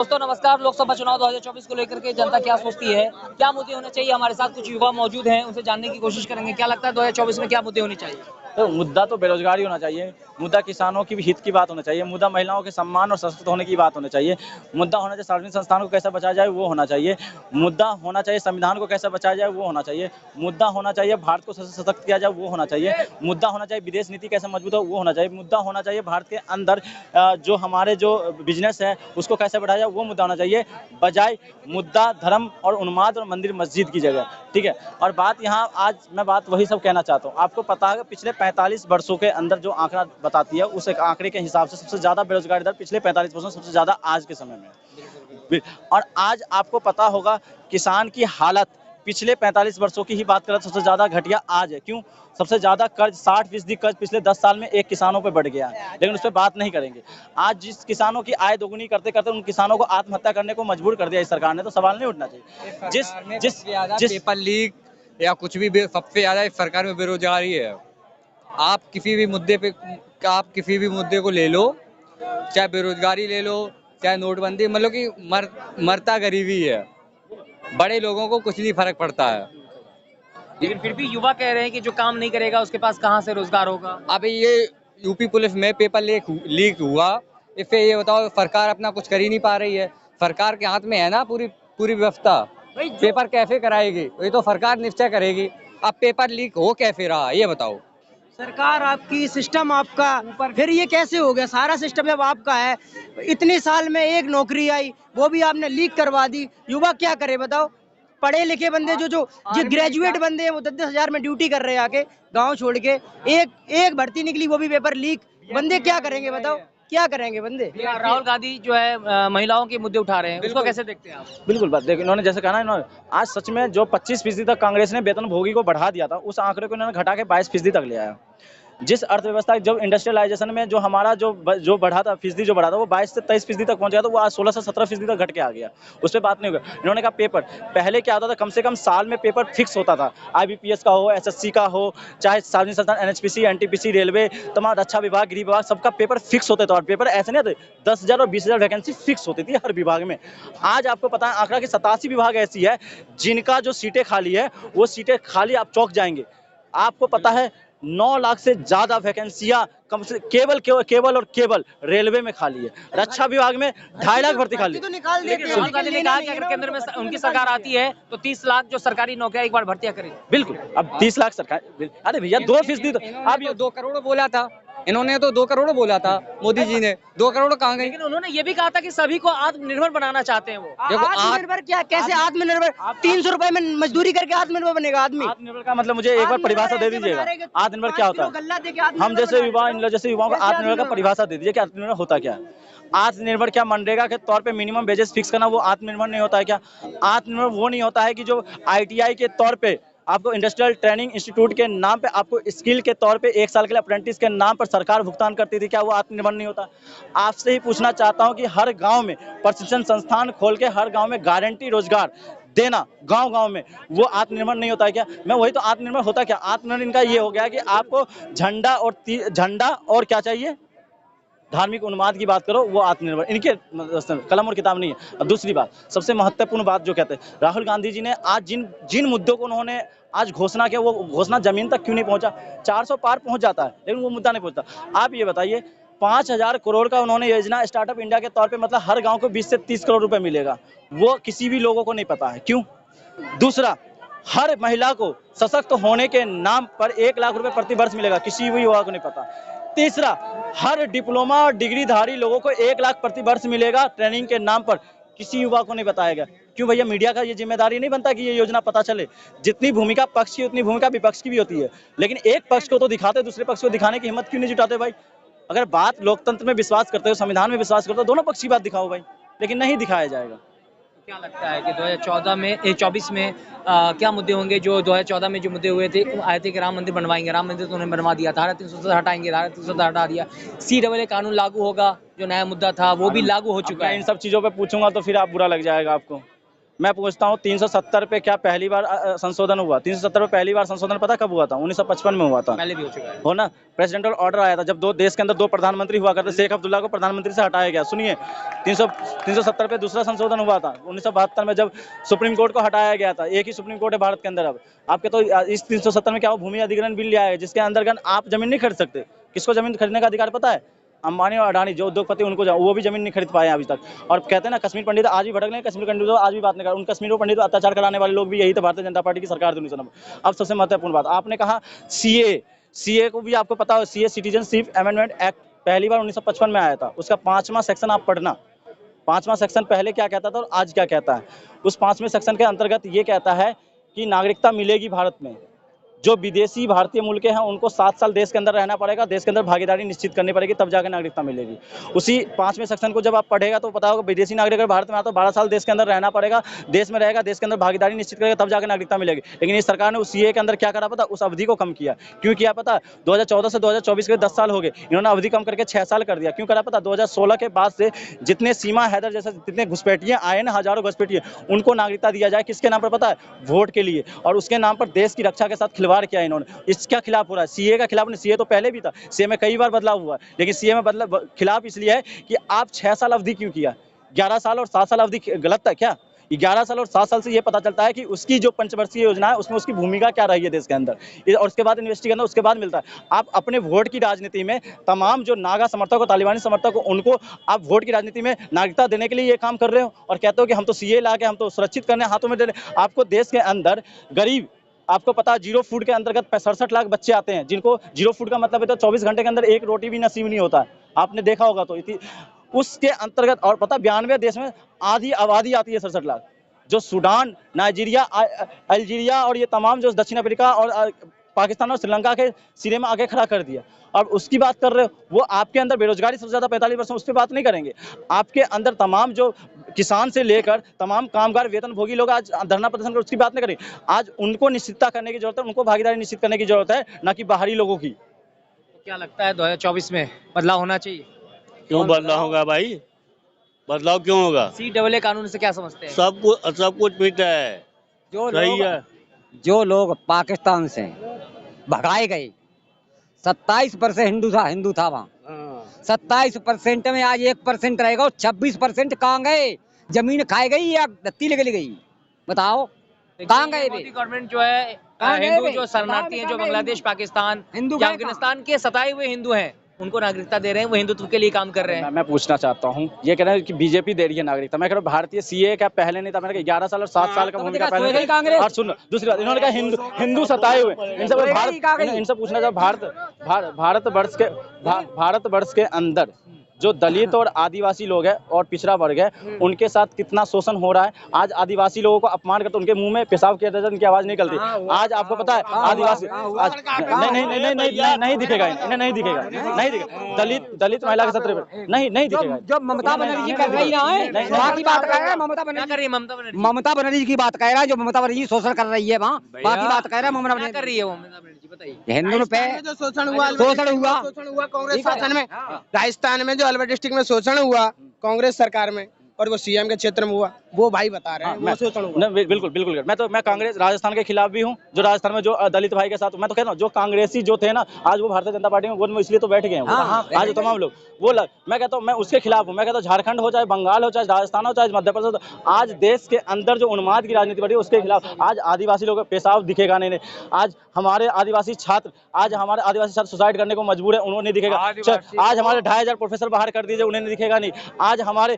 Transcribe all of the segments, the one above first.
दोस्तों नमस्कार। लोकसभा चुनाव 2024 को लेकर के जनता क्या सोचती है, क्या मुद्दे होने चाहिए, हमारे साथ कुछ युवा मौजूद हैं, उनसे जानने की कोशिश करेंगे। क्या लगता है 2024 में क्या मुद्दे होने चाहिए? तो मुद्दा तो बेरोजगारी होना चाहिए, मुद्दा किसानों की भी हित की बात होना चाहिए, मुद्दा महिलाओं के सम्मान और सशक्त होने की बात होनी चाहिए, मुद्दा होना चाहिए सार्वजनिक संस्थानों को कैसे बचाया जाए वो होना चाहिए, मुद्दा होना चाहिए संविधान को कैसे बचाया जाए वो होना चाहिए, मुद्दा होना चाहिए भारत को सशक्त किया जाए वो होना चाहिए, मुद्दा होना चाहिए विदेश नीति कैसे मजबूत हो वो होना चाहिए, मुद्दा होना चाहिए भारत के अंदर जो हमारे जो बिजनेस है उसको कैसे बढ़ाया जाए वो मुद्दा होना चाहिए, बजाय मुद्दा धर्म और उन्माद और मंदिर मस्जिद की जगह। ठीक है। और बात यहाँ आज मैं बात वही सब कहना चाहता हूँ। आपको पता है पिछले 45 वर्षों के अंदर जो आंकड़ा बताती है उस एक आंकड़े के हिसाब से सबसे ज्यादा बेरोजगारी दर पिछले 45 वर्षों में सबसे ज्यादा आज के समय में। और आज आपको पता होगा किसान की हालत पिछले 45 वर्षों की ही बात करें सबसे ज्यादा घटिया आज है। क्यों? सबसे ज्यादा कर्ज 60% कर्ज पिछले 10 साल में एक किसानों पे बढ़ गया है, लेकिन उस पर बात नहीं करेंगे। आज जिस किसानों की आय दोगुनी करते करते उन किसानों को आत्महत्या करने को मजबूर कर दिया इस सरकार ने, तो सवाल नहीं उठना चाहिए। जिस पेपर लीक या कुछ भी सबसे ज्यादा इस सरकार में बेरोजगारी है। आप किसी भी मुद्दे को ले लो, चाहे बेरोजगारी ले लो, चाहे नोटबंदी, मतलब कि मरता गरीबी है। बड़े लोगों को कुछ नहीं फर्क पड़ता है। लेकिन फिर भी युवा कह रहे हैं कि जो काम नहीं करेगा उसके पास कहाँ से रोजगार होगा। अभी ये यूपी पुलिस में पेपर लीक हुआ, इससे ये बताओ सरकार अपना कुछ कर ही नहीं पा रही है। सरकार के हाथ में है ना पूरी व्यवस्था। पेपर कैसे कराएगी ये तो सरकार निश्चय करेगी। अब पेपर लीक हो कैसे रहा ये बताओ। सरकार आपकी, सिस्टम आपका, फिर ये कैसे हो गया? सारा सिस्टम जब आपका है, इतने साल में एक नौकरी आई वो भी आपने लीक करवा दी। युवा क्या करे बताओ? पढ़े लिखे बंदे जो ग्रेजुएट बंदे हैं वो 10-10 हजार में ड्यूटी कर रहे हैं आके गांव छोड़ के। एक भर्ती निकली वो भी पेपर लीक। बंदे क्या करेंगे बताओ? क्या करेंगे बंदे? राहुल गांधी जो है महिलाओं के मुद्दे उठा रहे हैं, उसको कैसे देखते हैं आप? बिल्कुल बात देखिए, इन्होंने जैसे कहा ना, इन्होंने आज सच में जो 25% तक कांग्रेस ने वेतनभोगी को बढ़ा दिया था उस आंकड़े को इन्होंने घटा के 22% तक ले आया। जिस अर्थव्यवस्था जब इंडस्ट्रियलाइजेशन में जो हमारा जो बढ़ा था फीसदी जो बढ़ा था वो 22 से 23% तक पहुंच गया, तो वो आज 16 से 17% तक घट के आ गया। उस पर बात नहीं होगा। इन्होंने कहा पेपर पहले क्या होता था, कम से कम साल में पेपर फिक्स होता था। IBPS का हो, SSC का हो, चाहे सार्वजनिक संस्थान NHPC NTPC रेलवे तमाम रक्षा विभाग गृह विभाग सबका पेपर फिक्स होते थे। और पेपर ऐसे नहीं थे, 10,000 और 20,000 वैकेंसी फिक्स होती थी हर विभाग में। आज आपको पता है आंकड़ा कि 87 विभाग ऐसी है जिनका जो सीटें खाली है वो सीटें खाली, आप चौंक जाएंगे। आपको पता है 9 लाख से ज्यादा वैकेंसियां कम से केवल और केवल रेलवे में खाली है। रक्षा विभाग में 2.5 लाख भर्ती खाली। तो निकाल देते हैं। राहुल गांधी ने कहा कि अगर केंद्र में उनकी सरकार आती है तो 30 लाख जो सरकारी नौकरियां एक बार भर्तियां करें। बिल्कुल, अब 30 लाख सरकार, अरे भैया 2% तो आप ये 2 करोड़ बोला था, इन्होंने तो 2 करोड़ बोला था मोदी जी ने। 2 करोड़ कहाँ गए? लेकिन उन्होंने ये भी कहा था कि सभी को आत्मनिर्भर बनाना चाहते हैं वो। देखो आत्मनिर्भर क्या, कैसे आत्मनिर्भर? 300 रुपए में मजदूरी करके आत्मनिर्भर बनेगा आदमी? आत्मनिर्भर का मतलब मुझे एक बार परिभाषा दे दीजिएगा। आत्मनिर्भर क्या होता है? हम जैसे युवाओं को आत्मनिर्भर का परिभाषा दे दीजिए कि आत्मनिर्भर होता क्या है। आत्मनिर्भर क्या मनरेगा के तौर पे मिनिमम वेजेस फिक्स करना वो आत्मनिर्भर नहीं होता है क्या? आत्मनिर्भर वो नहीं होता है कि जो ITI के तौर पे आपको इंडस्ट्रियल ट्रेनिंग इंस्टीट्यूट के नाम पे आपको स्किल के तौर पे 1 साल के लिए अप्रेंटिस के नाम पर सरकार भुगतान करती थी, क्या वो आत्मनिर्भर नहीं होता? आपसे ही पूछना चाहता हूं कि हर गांव में प्रशिक्षण संस्थान खोल के हर गांव में गारंटी रोजगार देना गांव में, वो आत्मनिर्भर नहीं होता है क्या? मैं वही तो, आत्मनिर्भर होता क्या? आत्मनिर्भर इनका ये हो गया कि आपको झंडा और क्या चाहिए, धार्मिक उन्माद की बात करो, वो आत्मनिर्भर इनके कलम और किताब नहीं है। और दूसरी बात, सबसे महत्वपूर्ण बात जो कहते हैं राहुल गांधी जी ने आज जिन मुद्दों को उन्होंने आज घोषणा किया वो घोषणा जमीन तक क्यों नहीं पहुंचा? 400 पार पहुंच जाता है लेकिन वो मुद्दा नहीं पहुंचता। आप ये बताइए 5,000 करोड़ का उन्होंने योजना स्टार्टअप इंडिया के तौर पे, मतलब हर गांव को 20 से 30 करोड़ रुपए मिलेगा, वो किसी भी लोगों को नहीं पता है। क्यों? दूसरा, हर महिला को सशक्त होने के नाम पर 1 लाख रुपए प्रति वर्ष मिलेगा, किसी भी युवा को नहीं पता। तीसरा, हर डिप्लोमा और डिग्रीधारी लोगों को 1 लाख प्रति वर्ष मिलेगा ट्रेनिंग के नाम पर, किसी युवा को नहीं बताया गया। क्यों भैया? मीडिया का ये जिम्मेदारी नहीं बनता कि ये योजना पता चले? जितनी भूमिका पक्ष की उतनी भूमिका विपक्ष की भी होती है, लेकिन एक पक्ष को तो दिखाते, दूसरे पक्ष को दिखाने की हिम्मत क्यों नहीं जुटाते भाई? अगर बात लोकतंत्र में विश्वास करते हो, संविधान में विश्वास करते हो, दोनों पक्ष की बात दिखाओ भाई, लेकिन नहीं दिखाया जाएगा। क्या लगता है कि 2024 में क्या मुद्दे होंगे? जो 2014 में जो मुद्दे हुए थे, आए थे कि राम मंदिर बनवाएंगे, राम मंदिर तो उन्होंने बनवा दिया, धारा 370 हटाएंगे, धारा 370 हटा दिया। CAA कानून लागू होगा, जो नया मुद्दा था वो भी लागू हो चुका है। इन सब चीजों पे पूछूंगा तो फिर आप बुरा लग जाएगा आपको। मैं पूछता हूँ 370 पे क्या पहली बार संशोधन हुआ? 370 पे पहली बार संशोधन पता कब हुआ था? 1955 में हुआ था। पहले भी हो चुका है। हो ना, प्रेसिडेंशियल ऑर्डर आया था जब दो देश के अंदर दो प्रधानमंत्री हुआ करते, शेख अब्दुल्ला को प्रधानमंत्री से हटाया गया। सुनिए, 370 पे दूसरा संशोधन हुआ था 1972 में जब सुप्रीम कोर्ट को हटाया गया था। एक ही सुप्रीम कोर्ट है भारत के अंदर। अब आपके तो इस 370 में क्या भूमि अधिग्रहण बिल लिया है जिसके अंतर्गत आप जमीन नहीं खरीद सकते। किसको जमीन खरीदने का अधिकार पता है? अंबानी और अडानी जो उद्योगपति उनको, वो भी जमीन नहीं खरीद पाए अभी तक। और कहते हैं ना कश्मीर पंडित आज भी भटक रहे हैं, कश्मीर पंडित आज भी बात नहीं कर, उन कश्मीर पंडित अत्याचार कराने वाले लोग भी यही थे, भारतीय जनता पार्टी की सरकार थी 1990। अब सबसे महत्वपूर्ण बात, आपने कहा सीए को भी आपको पता हो, सीए सिटीजनशिप अमेंडमेंट एक्ट पहली बार 1955 में आया था। उसका 5वां सेक्शन आप पढ़ना, 5वां सेक्शन पहले क्या कहता था और आज क्या कहता है। उस 5वें सेक्शन के अंतर्गत ये कहता है कि नागरिकता मिलेगी भारत में। जो विदेशी भारतीय मूल के हैं उनको 7 साल देश के अंदर रहना पड़ेगा, देश के अंदर भागीदारी निश्चित करनी पड़ेगी, तब जाकर नागरिकता मिलेगी। उसी 5वें सेक्शन को जब आप पढ़ेगा तो पता होगा विदेशी नागरिक अगर भारत में आता तो 12 साल देश के अंदर रहना पड़ेगा, देश में रहेगा, देश के अंदर भागीदारी निश्चित करेगा, तब जाकर नागरिकता मिलेगी। लेकिन इस सरकार ने उस सीए के अंदर क्या करा पता, उस अवधि को कम किया। क्यों किया पता? 2014 से 2024 के 10 साल हो गए, इन्होंने अवधि कम करके 6 साल कर दिया। क्यों करा पता? 2016 के बाद से जितने सीमा हैदर जैसे जितने घुसपैठियां आए ना, हजारों घुसपैठिए, उनको नागरिकता दिया जाए। किसके नाम पर पता है? वोट के लिए। और उसके नाम पर देश की रक्षा के साथ खिलवाड़ किया इन्होंने। इसका खिलाफ हो रहा है, सीए का खिलाफ नहीं। सीए तो पहले भी था, सीए में कई बार बदलाव हुआ, लेकिन सीए में बदलाव खिलाफ इसलिए है कि आप 6 साल अवधि क्यों किया? 11 साल और 7 साल अवधि गलत था क्या? 11 साल और 7 साल से ये पता चलता है कि उसकी जो पंचवर्षीय योजना है उसमें उसकी भूमिका क्या रही है देश के अंदर, और उसके बाद इन्वेस्टिगेशन करना, उसके बाद मिलता है। आप अपने वोट की राजनीति में तमाम जो नागा समर्थक हो, तालिबानी समर्थक हो, उनको आप वोट की राजनीति में नागरिकता देने के लिए ये काम कर रहे हो और कहते हो कि हम तो सीए ला के हम तो सुरक्षित करने हाथों में दे रहे। आपको देश के अंदर गरीब, आपको पता है जीरो फूड के अंतर्गत 67 लाख बच्चे आते हैं जिनको जीरो फूड का मतलब है तो 24 घंटे के अंदर एक रोटी भी नसीब नहीं होता है। आपने देखा होगा तो उसके अंतर्गत। और पता 92 देश में आधी आबादी आती है 67 लाख। जो सूडान, नाइजीरिया, अल्जीरिया और ये तमाम जो दक्षिण अफ्रीका और पाकिस्तान और श्रीलंका के सिरे में आगे खड़ा कर दिया। और उसकी बात कर रहे हो, वो आपके अंदर बेरोजगारी सबसे ज्यादा 45%, उस पर बात नहीं करेंगे। आपके अंदर तमाम जो किसान से लेकर तमाम कामगार वेतन भोगी लोग आज धरना प्रदर्शन कर, उसकी बात नहीं करेंगे। आज उनको निश्चितता करने की जरूरत है, उनको भागीदारी निश्चित करने की जरूरत है, न कि बाहरी लोगों की। तो क्या लगता है 2024 में बदलाव होना चाहिए? क्यों बदलाव होगा भाई? बदलाव क्यों होगा? CAA कानून से क्या समझते हैं? सब कुछ फिट है, सही है। जो लोग पाकिस्तान से भगाए गए, 27% हिंदू था वहाँ। 27% में आज 1% रहेगा, 26% कहाँ गए? जमीन खाई गई या दत्ती लेके गई? बताओ कहाँ गए? गवर्नमेंट जो है हिंदू जो शरणार्थी हैं, जो बांग्लादेश, पाकिस्तान, या अफगानिस्तान के सताए हुए हिंदू हैं, उनको नागरिकता दे रहे हैं, वो हिंदुत्व के लिए काम कर रहे हैं। मैं पूछना चाहता हूँ, ये कह रहे हैं कि बीजेपी दे रही है नागरिकता। मैं कह रहा हूँ भारतीय सीए क्या पहले नहीं था? मैंने कहा 11 साल और 7 साल का भूमिका पहले था। और सुन, दूसरी बात, इन्होंने कहा हिंदू सताए हुए। इनसे पूछना चाहता, भारतवर्ष के अंदर जो दलित और आदिवासी लोग हैं और पिछड़ा वर्ग है, उनके साथ कितना शोषण हो रहा है। आज आदिवासी लोगों को अपमान करते, उनके मुंह में पेशाब किया जाता है, उनकी आवाज निकलती। आज आपको पता है आदिवासी आज नहीं दिखेगा, इन्हें नहीं दिखेगा, नहीं दिखेगा। दलित महिला के सत्र पर नहीं दिखेगा। जो ममता बनर्जी कर रही है, बाकी बात कर रहा है ममता बनर्जी। ममता बनर्जी की बात कह रहा है, जो ममता बनर्जी शोषण कर रही है वहाँ, बाकी बात कह रहा है ममता बनर्जी कर रही है। हिंदू पे जो शोषण हुआ कांग्रेस शासन में, राजस्थान में जो अलवर डिस्ट्रिक्ट में शोषण हुआ कांग्रेस सरकार में, और वो सीएम के क्षेत्र में हुआ, वो भाई बता रहे हैं वो शोषण हुआ। बिल्कुल मैं कांग्रेस राजस्थान के खिलाफ भी हूँ, जो राजस्थान में जो दलित भाई के साथ। मैं तो कहता हूँ जो कांग्रेसी जो थे ना, आज वो भारतीय जनता पार्टी में गोद में इसलिए तो बैठ गए हैं आज तमाम लोग वो मैं कहता हूँ मैं उसके खिलाफ हूँ। मैं कहता हूँ झारखंड हो, चाहे बंगाल हो, चाहे राजस्थान हो, चाहे मध्य प्रदेश, आज देश के अंदर जो उन्माद की राजनीति बढ़ी उसके खिलाफ। आज आदिवासी लोगों का पेशाब दिखेगा नहीं। आज हमारे आदिवासी छात्र सुसाइड करने को मजबूर है, उन्होंने दिखेगा। आज हमारे 2500 प्रोफेसर बाहर कर दीजिए, उन्हें दिखेगा नहीं। आज हमारे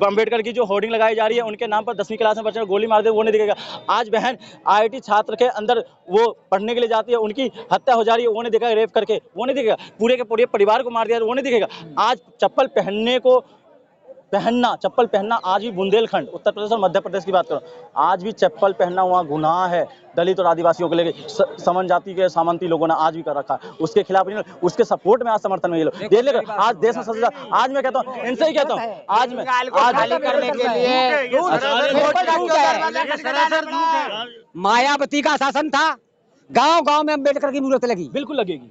अम्बेडकर की जो होर्डिंग लगाई जा रही है, उनके नाम पर 10वीं क्लास में बच्चे गोली मार दे, वो नहीं दिखेगा। आज बहन IIT छात्र के अंदर वो पढ़ने के लिए जाती है, उनकी हत्या हो जा रही है, वो नहीं दिखेगा। रेप करके वो नहीं दिखेगा। पूरे के पूरे परिवार को मार दिया, वो नहीं दिखेगा। आज चप्पल पहनना आज भी बुंदेलखंड, उत्तर प्रदेश और मध्य प्रदेश की बात करो, आज भी चप्पल पहनना वहाँ गुनाह है। दलित और आदिवासियों को लेकर समन जाति के सामंती लोगों ने आज भी कर रखा है। उसके खिलाफ नहीं, उसके सपोर्ट में आज समर्थन में ये लोग देख लेकर आज देश में सबसे ज्यादा। आज मैं कहता हूँ, इनसे ही कहता हूँ, आज मैं करने के लिए मायावती का शासन था, गांव-गांव में अम्बेडकर की मूर्त लगी। बिल्कुल लगेगी।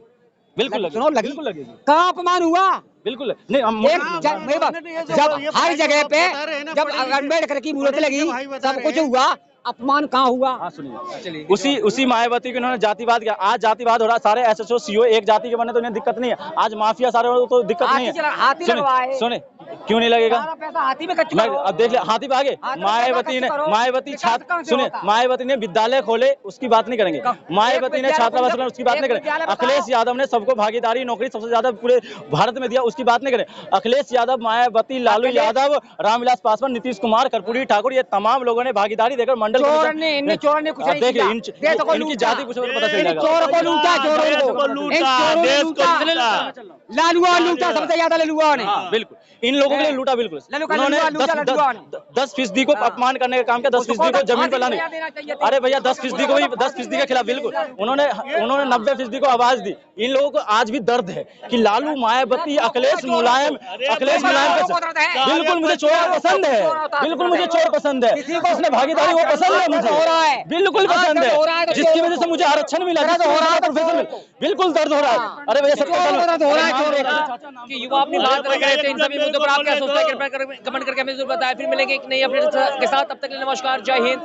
बिल्कुल लगेगी, सुनो लगी, बिल्कुल लगेगी, कहाँ अपमान हुआ? बिल्कुल नहीं हम एक मेरी बात, जब हर जगह पे जब अम्बेडकर की मूर्ति लगी सब कुछ हुआ, अपमान कहाँ हुआ? हाँ सुनिए, चलिए उसी मायावती के उन्होंने जातिवाद किया। आज जातिवाद हो रहा, सारे एसएचओ सीओ एक जाति के बने तो उन्हें दिक्कत नहीं है। आज माफिया सारे हो तो दिक्कत नहीं है। हाथी लगवाए, सुने क्यों नहीं लगेगा? सारा पैसा हाथी में खर्च मैं करो। अब देख ले हाथी पे आगे हाथी पे मायावती ने खर्च करो। मायावती विकास छात्र कहाँ से सुने होता? मायावती ने विद्यालय खोले उसकी बात नहीं करेंगे। मायावती ने छात्रावास खोला उसकी बात नहीं करेंगे। अखिलेश यादव ने सबको भागीदारी नौकरी सबसे ज्यादा पूरे भारत में दिया उसकी बात नहीं करें। अखिलेश यादव, मायावती, लालू यादव, रामविलास पासवान, नीतीश कुमार, कर्पूरी ठाकुर, ये तमाम लोगों ने भागीदारी देकर मंडल चोर ने कुछ नहीं देखिए किया। देश को इनकी लूटा। जाति पूछो तो पता चल इन जाएगा। चोरों को लूटा, चोरों देश को को इन लूटा, चोरों ने देश को लूटा। लूटा। लालुआ लूटा, सबसे ज्यादा लालुआ ने। हाँ, बिल्कुल इन लोगों के लिए लूटा। बिल्कुल लल्लू का उन्होंने लल्लू लूटा, लल्लू ने। 10% को अपमान करने का काम किया, 10% को जमीन पर लाने। अरे भैया 10% को भी 10% के खिलाफ बिल्कुल उन्होंने 90% को आवाज दी। इन लोगों को आज भी दर्द है कि लालू, मायावती, अखिलेश मुलायम बिल्कुल मुझे चोर पसंद है, बिल्कुल मुझे चोर पसंद है, जिसने भागीदारी वो पसंद है मुझे, बिल्कुल पसंद है, जिसकी वजह से मुझे आरक्षण मिला, बिल्कुल दर्द हो रहा है। अरे भैया कि युवा अपनी बात रख रहे थे, इन सभी मुद्दों पर आप क्या सोचते हैं? कृपया कमेंट करके हमें जरूर बताएं। फिर मिलेंगे एक नई अपडेट के साथ, तब तक के लिए नमस्कार, जय हिंद।